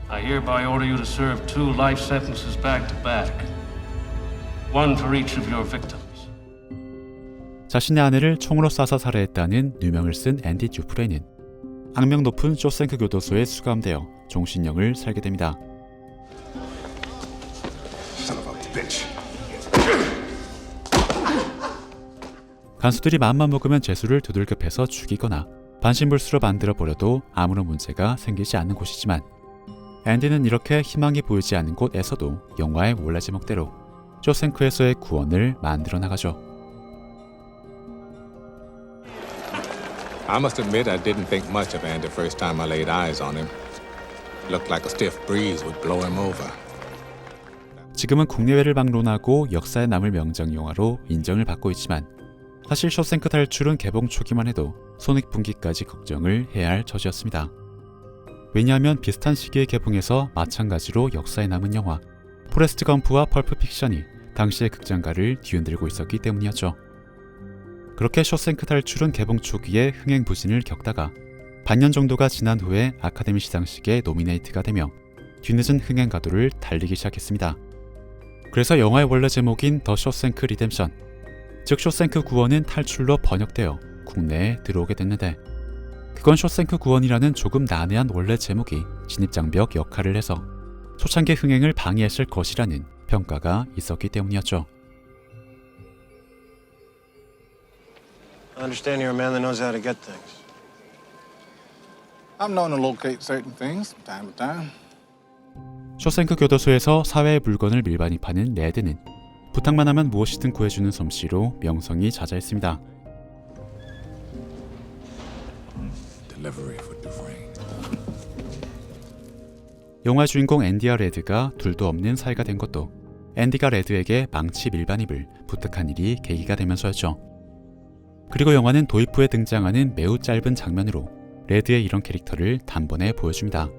I hereby order you to serve 2 life sentences back to back. One for each of your victims. 자신의 아내를 총으로 쏴서 살해했다는 누명을 쓴 앤디 듀프레는 악명 높은 쇼생크 교도소에 수감되어 종신형을 살게 됩니다. Son of a bitch. 간수들이 마음만 먹으면 죄수를 두들겨 패서 죽이거나 반신불수로 만들어버려도 아무런 문제가 생기지 않는 곳이지만 앤디는 이렇게 희망이 보이지 않는 곳에서도 영화의 원래 제목대로 쇼생크에서의 구원을 만들어 나가죠. I must admit I didn't think much of Andy first time I laid eyes on him. Looked like a stiff breeze would blow him over. 지금은 국내외를 막론하고 역사에 남을 명장 영화로 인정을 받고 있지만 사실 쇼생크 탈출은 개봉 초기만 해도 손익분기까지 걱정을 해야 할 처지였습니다. 왜냐하면 비슷한 시기에 개봉해서 마찬가지로 역사에 남은 영화 포레스트 검프와 펄프 픽션이 당시의 극장가를 뒤흔들고 있었기 때문이었죠. 그렇게 쇼생크 탈출은 개봉 초기에 흥행부진을 겪다가 반년 정도가 지난 후에 아카데미 시상식에 노미네이트가 되며 뒤늦은 흥행 가도를 달리기 시작했습니다. 그래서 영화의 원래 제목인 더 쇼생크 리뎀션, 즉 쇼생크 구원은 탈출로 번역되어 국내에 들어오게 됐는데 그건 쇼생크 구원이라는 조금 난해한 원래 제목이 진입장벽 역할을 해서 초창기 흥행을 방해했을 것이라는 평가가 있었기 때문이었죠. I understand you're a man that knows how to get things. I'm known to locate certain things from time to time. 쇼생크 교도소에서 사회의 물건을 밀반입 파는 레드는 부탁만 하면 무엇이든 구해주는 솜씨로 명성이 자자했습니다. Delivery for Dufresne. 영화 주인공 앤디와 레드가 둘도 없는 사이가 된 것도 앤디가 레드에게 망치 밀반입을 부탁한 일이 계기가 되면서였죠. 그리고 영화는 도입 후에 등장하는 매우 짧은 장면으로 레드의 이런 캐릭터를 단번에 보여줍니다.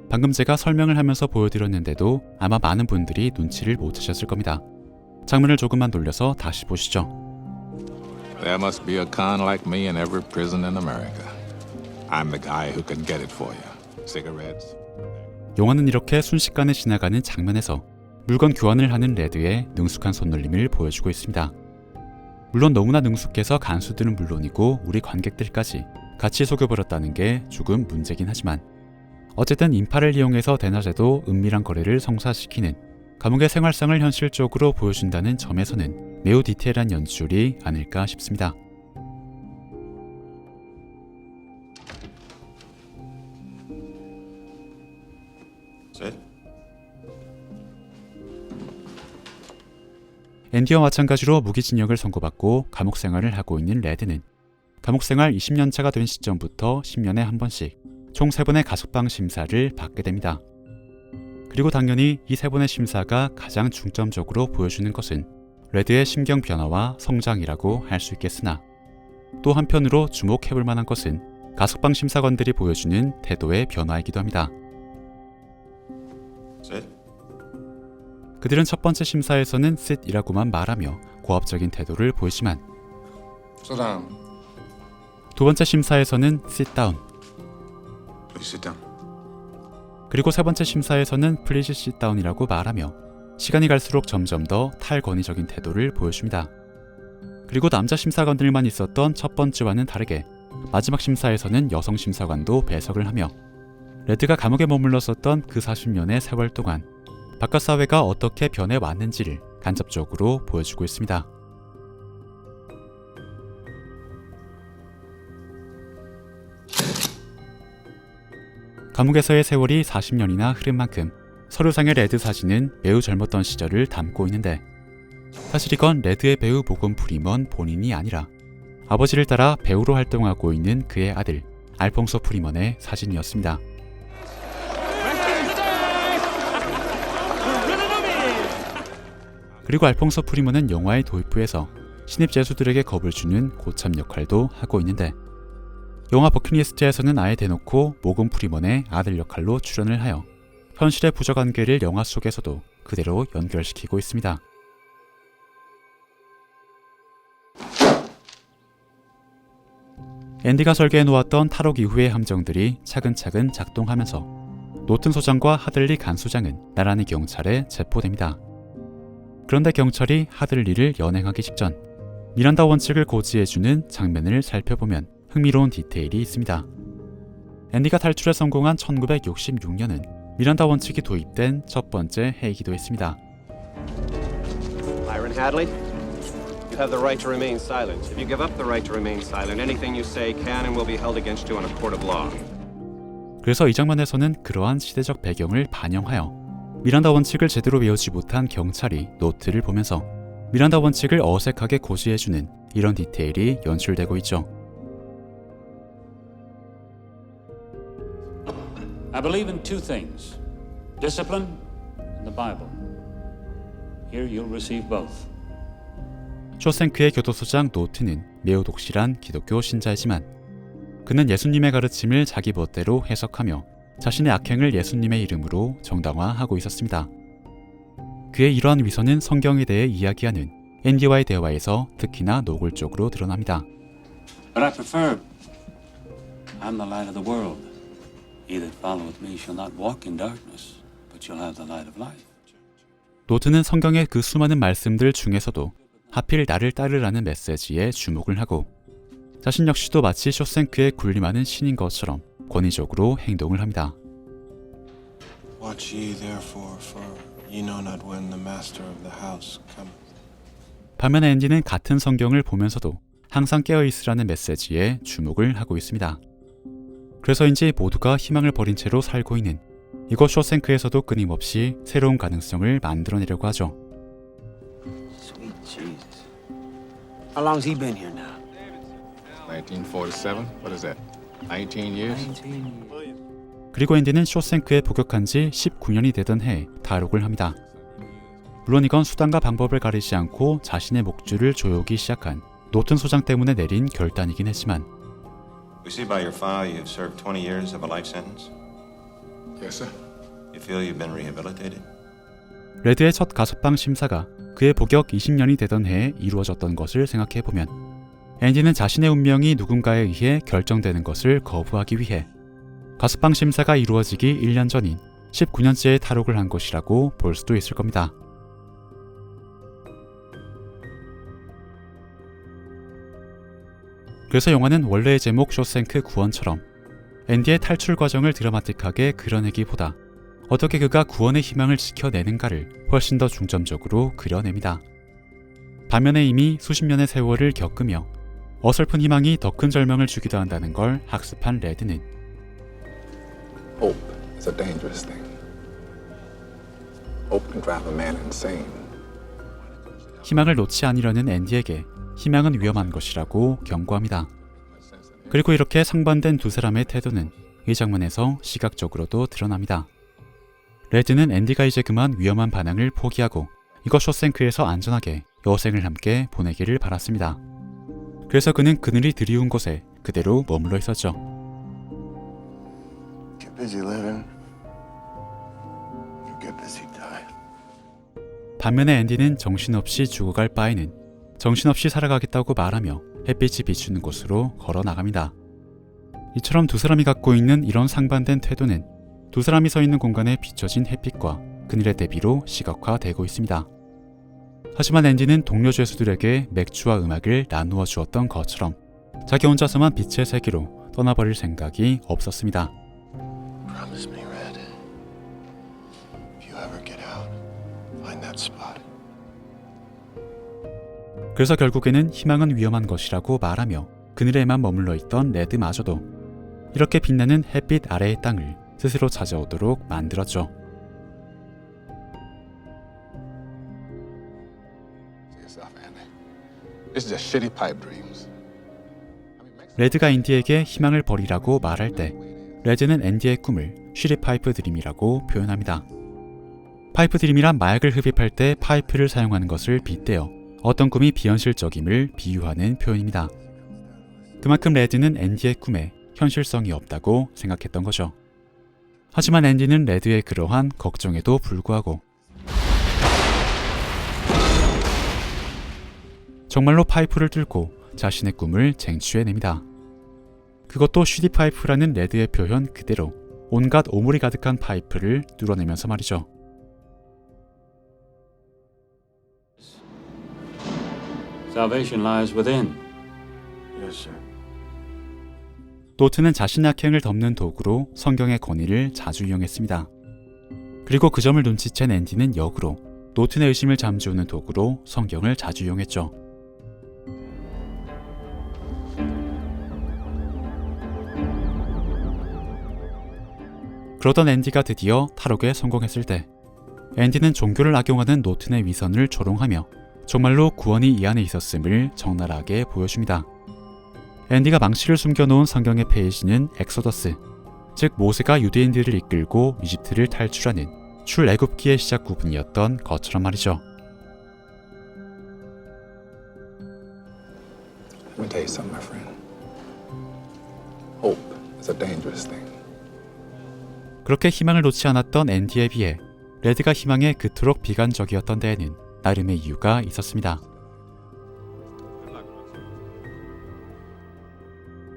방금 제가 설명을 하면서 보여드렸는데도 아마 많은 분들이 눈치를 못 채셨을 겁니다. 장면을 조금만 돌려서 다시 보시죠. There must be a con like me in every prison in America. I'm the guy who can get it for you. Cigarettes. 영화는 이렇게 순식간에 지나가는 장면에서 물건 교환을 하는 레드의 능숙한 손놀림을 보여주고 있습니다. 물론 너무나 능숙해서 간수들은 물론이고 우리 관객들까지 같이 속여버렸다는 게 조금 문제긴 하지만 어쨌든 인파를 이용해서 대낮에도 은밀한 거래를 성사시키는 감옥의 생활상을 현실적으로 보여준다는 점에서는 매우 디테일한 연출이 아닐까 싶습니다. 앤디와 마찬가지로 무기징역을 선고받고 감옥 생활을 하고 있는 레드는 감옥 생활 20년차가 된 시점부터 10년에 한 번씩 총 3번의 가석방 심사를 받게 됩니다. 그리고 당연히 이 3번의 심사가 가장 중점적으로 보여주는 것은 레드의 심경 변화와 성장이라고 할 수 있겠으나 또 한편으로 주목해볼 만한 것은 가석방 심사관들이 보여주는 태도의 변화이기도 합니다. 그들은 첫 번째 심사에서는 sit이라고만 말하며 고압적인 태도를 보이지만 Sit down. 두 번째 심사에서는 sit down, Please sit down. 그리고 세 번째 심사에서는 please sit down이라고 말하며 시간이 갈수록 점점 더 탈권위적인 태도를 보여줍니다. 그리고 남자 심사관들만 있었던 첫 번째와는 다르게 마지막 심사에서는 여성 심사관도 배석을 하며 레드가 감옥에 머물렀었던 그 40년의 세월 동안 바깥 사회가 어떻게 변해왔는지를 간접적으로 보여주고 있습니다. 감옥에서의 세월이 40년이나 흐른 만큼 서류상의 레드 사진은 매우 젊었던 시절을 담고 있는데 사실 이건 레드의 배우 모건 프리먼 본인이 아니라 아버지를 따라 배우로 활동하고 있는 그의 아들 알퐁소 프리먼의 사진이었습니다. 그리고 알퐁소 프리먼은 영화의 도입부에서 신입 죄수들에게 겁을 주는 고참 역할도 하고 있는데 영화 버킷리스트에서는 아예 대놓고 모건 프리먼의 아들 역할로 출연을 하여 현실의 부적관계를 영화 속에서도 그대로 연결시키고 있습니다. 앤디가 설계해 놓았던 탈옥 이후의 함정들이 차근차근 작동하면서 노튼 소장과 하들리 간 소장은 나란히 경찰에 체포됩니다. 그런데 경찰이 하들리를 연행하기 직전 미란다 원칙을 고지해주는 장면을 살펴보면 흥미로운 디테일이 있습니다. 앤디가 탈출에 성공한 1966년은 미란다 원칙이 도입된 첫 번째 해이기도 했습니다. Byron Hadley, you have the right to remain silent. If you give up the right to remain silent, anything you say can and will be held against you on a court of law. 그래서 이 장면에서는 그러한 시대적 배경을 반영하여 미란다 원칙을 제대로 외우지 못한 경찰이 노트를 보면서 미란다 원칙을 어색하게 고지해주는 이런 디테일이 연출되고 있죠. I believe in two things, discipline and the Bible. Here you'll receive both. 쇼생크의 교도소장 노트는 매우 독실한 기독교 신자이지만 그는 예수님의 가르침을 자기 멋대로 해석하며 자신의 악행을 예수님의 이름으로 정당화하고 있었습니다. 그의 이러한 위선은 성경에 대해 이야기하는 앤디와의 대화에서 특히나 노골적으로 드러납니다. But I prefer, I'm the light of the world. He that followeth me shall not walk in darkness, but shall have the light of life. 노트는 성경의 그 수많은 말씀들 중에서도 하필 나를 따르라는 메시지에 주목을 하고 자신 역시도 마치 쇼생크에 군림하는 신인 것처럼 권위적으로 행동을 합니다. Watch ye therefore, for ye know not when the master of the house cometh. 반면에 앤디는 같은 성경을 보면서도 항상 깨어있으라는 메시지에 주목을 하고 있습니다. 그래서인지 모두가 희망을 버린 채로 살고 있는 이곳 쇼생크에서도 끊임없이 새로운 가능성을 만들어내려고 하죠. Sweet Jesus. How long's he been here now? 1947? What is that? 19 years? 그리고 앤디는 쇼생크에 복역한 지 19년이 되던 해에 탈옥을 합니다. 물론 이건 수단과 방법을 가리지 않고 자신의 목줄을 조여오기 시작한 노튼 소장 때문에 내린 결단이긴 했지만 We see by your file you've served 20 years of a life sentence. Yes, sir. You feel you've been rehabilitated? 레드의 첫 가석방 심사가 그의 복역 20년이 되던 해에 이루어졌던 것을 생각해보면 앤디는 자신의 운명이 누군가에 의해 결정되는 것을 거부하기 위해 가석방 심사가 이루어지기 1년 전인 19년째의 탈옥을 한 것이라고 볼 수도 있을 겁니다. 그래서 영화는 원래의 제목 쇼생크 구원처럼 앤디의 탈출 과정을 드라마틱하게 그려내기보다 어떻게 그가 구원의 희망을 지켜내는가를 훨씬 더 중점적으로 그려냅니다. 반면에 이미 수십 년의 세월을 겪으며 어설픈 희망이 더 큰 절망을 주기도 한다는 걸 학습한 레드는 Hope is a dangerous thing. Hope can drive a man insane. 희망을 놓지 않으려는 앤디에게 희망은 위험한 것이라고 경고합니다. 그리고 이렇게 상반된 두 사람의 태도는 이 장면에서 시각적으로도 드러납니다. 레드는 앤디가 이제 그만 위험한 반항을 포기하고 이곳 쇼생크에서 안전하게 여생을 함께 보내기를 바랐습니다. 그래서 그는 그늘이 드리운 곳에 그대로 머물러 있었죠. Get busy living. You get busy dying. 반면에 앤디는 정신없이 죽어갈 바에는 정신없이 살아가겠다고 말하며 햇빛이 비추는 곳으로 걸어 나갑니다. 이처럼 두 사람이 갖고 있는 이런 상반된 태도는 두 사람이 서 있는 공간에 비춰진 햇빛과 그늘의 대비로 시각화되고 있습니다. 하지만 앤디는 동료 죄수들에게 맥주와 음악을 나누어 주었던 것처럼 자기 혼자서만 빛의 세계로 떠나버릴 생각이 없었습니다. Promise me, Red. If you ever get out, find that spot. 그래서 결국에는 희망은 위험한 것이라고 말하며 그늘에만 머물러 있던 레드마저도 이렇게 빛나는 햇빛 아래의 땅을 스스로 찾아오도록 만들었죠. See yourself, Andy. This is just shitty pipe dreams. 레드가 앤디에게 희망을 버리라고 말할 때 레드는 앤디의 꿈을 쉬리 파이프 드림이라고 표현합니다. 파이프 드림이란 마약을 흡입할 때 파이프를 사용하는 것을 빗대어 어떤 꿈이 비현실적임을 비유하는 표현입니다. 그만큼 레드는 앤디의 꿈에 현실성이 없다고 생각했던 거죠. 하지만 앤디는 레드의 그러한 걱정에도 불구하고 정말로 파이프를 뚫고 자신의 꿈을 쟁취해냅니다. 그것도 쉬디 파이프라는 레드의 표현 그대로 온갖 오물이 가득한 파이프를 뚫어내면서 말이죠. Salvation lies within. Yes, sir. 노트는 자신의 악행을 덮는 도구로 성경의 권위를 자주 이용했습니다. 그리고 그 점을 눈치챈 앤디는 역으로 노튼의 의심을 잠재우는 도구로 성경을 자주 이용했죠. 그러던 앤디가 드디어 탈옥에 성공했을 때 앤디는 종교를 악용하는 노튼의 위선을 조롱하며 정말로 구원이 이 안에 있었음을 적나라하게 보여줍니다. 앤디가 망치를 숨겨놓은 성경의 페이지는 엑소더스, 즉 모세가 유대인들을 이끌고 이집트를 탈출하는 출애굽기의 시작 부분이었던 것처럼 말이죠. Let me tell you something, my friend. Hope is a dangerous thing. 그렇게 희망을 놓지 않았던 앤디에 비해 레드가 희망에 그토록 비관적이었던 데에는 나름의 이유가 있었습니다.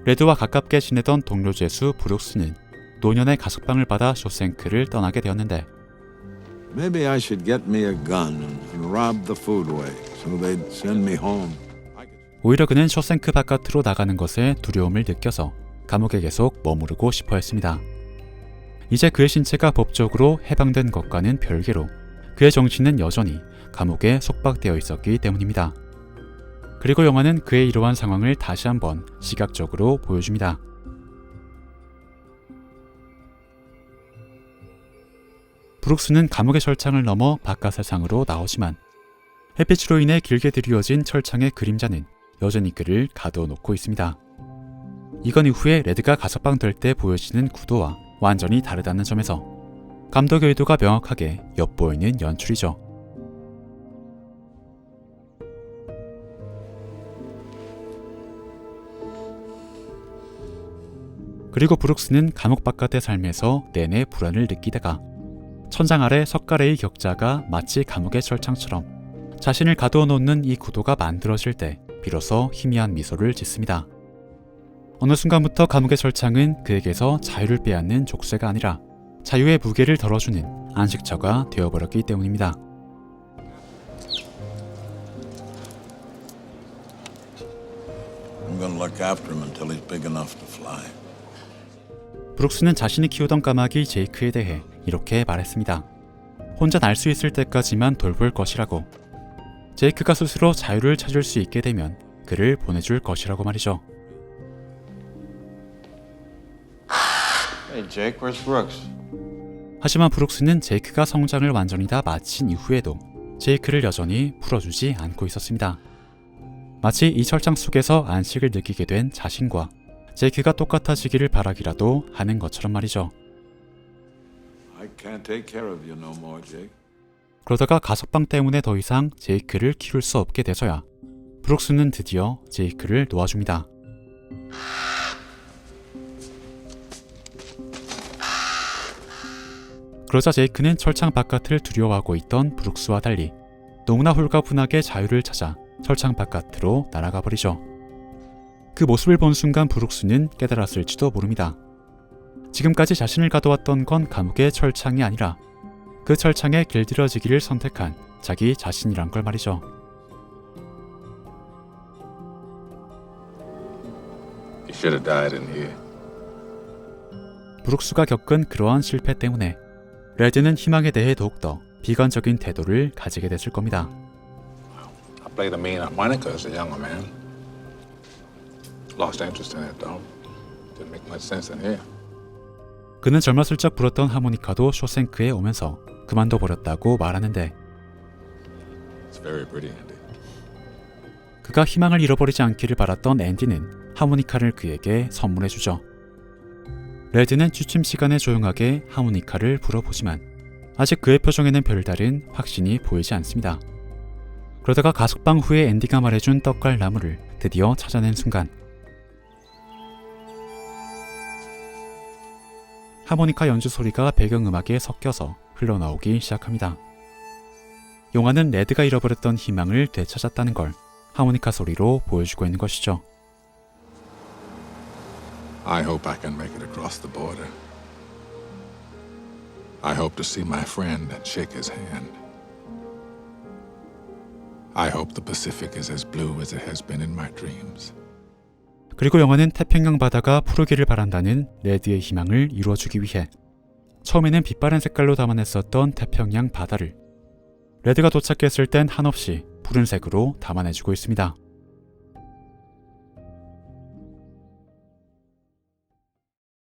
레드와 가깝게 지내던 동료 죄수 브룩스는 노년의 가석방을 받아 쇼생크를 떠나게 되었는데 Maybe I should get me a gun and rob the foodway so they'd send me home. 오히려 그는 쇼생크 바깥으로 나가는 것에 두려움을 느껴서 감옥에 계속 머무르고 싶어 했습니다. 이제 그의 신체가 법적으로 해방된 것과는 별개로 그의 정신은 여전히 감옥에 속박되어 있었기 때문입니다. 그리고 영화는 그의 이러한 상황을 다시 한번 시각적으로 보여줍니다. 브룩스는 감옥의 철창을 넘어 바깥 세상으로 나오지만 햇빛으로 인해 길게 드리워진 철창의 그림자는 여전히 그를 가둬놓고 있습니다. 이건 이후에 레드가 가석방될 때 보여지는 구도와 완전히 다르다는 점에서 감독의 의도가 명확하게 엿보이는 연출이죠. 그리고 브룩스는 감옥 바깥의 삶에서 내내 불안을 느끼다가 천장 아래 석가래의 격자가 마치 감옥의 철창처럼 자신을 가두어 놓는 이 구도가 만들어질 때 비로소 희미한 미소를 짓습니다. 어느 순간부터 감옥의 철창은 그에게서 자유를 빼앗는 족쇄가 아니라 자유의 무게를 덜어주는 안식처가 되어버렸기 때문입니다. I'm gonna look after him until he's big enough to fly. 브룩스는 자신이 키우던 까마귀 제이크에 대해 이렇게 말했습니다. 혼자 날 수 있을 때까지만 돌볼 것이라고. 제이크가 스스로 자유를 찾을 수 있게 되면 그를 보내줄 것이라고 말이죠. Hey, Jake, where's Brooks? 하지만 브룩스는 제이크가 성장을 완전히 다 마친 이후에도 제이크를 여전히 풀어주지 않고 있었습니다. 마치 이 철창 속에서 안식을 느끼게 된 자신과 제이크가 똑같아지기를 바라기라도 하는 것처럼 말이죠. I can't take care of you no more, Jake. 그러다가 가석방 때문에 더 이상 제이크를 키울 수 없게 돼서야 브룩스는 드디어 제이크를 놓아줍니다. 그러자 제이크는 철창 바깥을 두려워하고 있던 브룩스와 달리 너무나 홀가분하게 자유를 찾아 철창 바깥으로 날아가 버리죠. 그 모습을 본 순간 브룩스는 깨달았을지도 모릅니다. 지금까지 자신을 가둬왔던 건 감옥의 철창이 아니라 그 철창에 길들여지기를 선택한 자기 자신이란 걸 말이죠. You should have died in here. 브룩스가 겪은 그러한 실패 때문에 레드는 희망에 대해 더욱더 비관적인 태도를 가지게 됐을 겁니다. I played a mean harmonica as a younger man. Lost interest in it though. Didn't make much sense in here. 그는 젊었을 적 불었던 하모니카도 쇼생크에 오면서 그만둬 버렸다고 말하는데 It's very pretty, Andy. 그가 희망을 잃어버리지 않기를 바랐던 앤디는 하모니카를 그에게 선물해주죠. 레드는 취침 시간에 조용하게 하모니카를 불어보지만 아직 그의 표정에는 별다른 확신이 보이지 않습니다. 그러다가 가석방 후에 앤디가 말해준 떡갈 나무를 드디어 찾아낸 순간 하모니카 연주 소리가 배경음악에 섞여서 흘러나오기 시작합니다. 영화는 레드가 잃어버렸던 희망을 되찾았다는 걸 하모니카 소리로 보여주고 있는 것이죠. I hope I can make it across the border. I hope to see my friend and shake his hand. I hope the Pacific is as blue as it has been in my dreams. 그리고 영화는 태평양 바다가 푸르기를 바란다는 레드의 희망을 이루어주기 위해 처음에는 빛바랜 색깔로 담아냈었던 태평양 바다를 레드가 도착했을 땐 한없이 푸른색으로 담아내주고 있습니다.